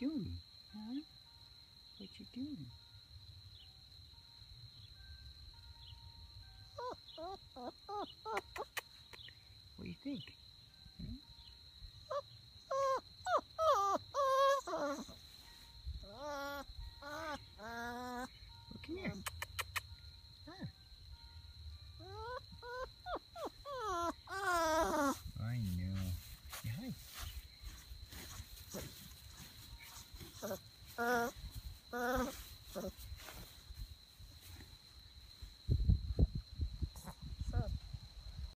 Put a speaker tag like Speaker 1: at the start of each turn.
Speaker 1: doing? Huh? What you doing? What do you think? Hmm? Well, come here. Huh? I know. Yeah, hi.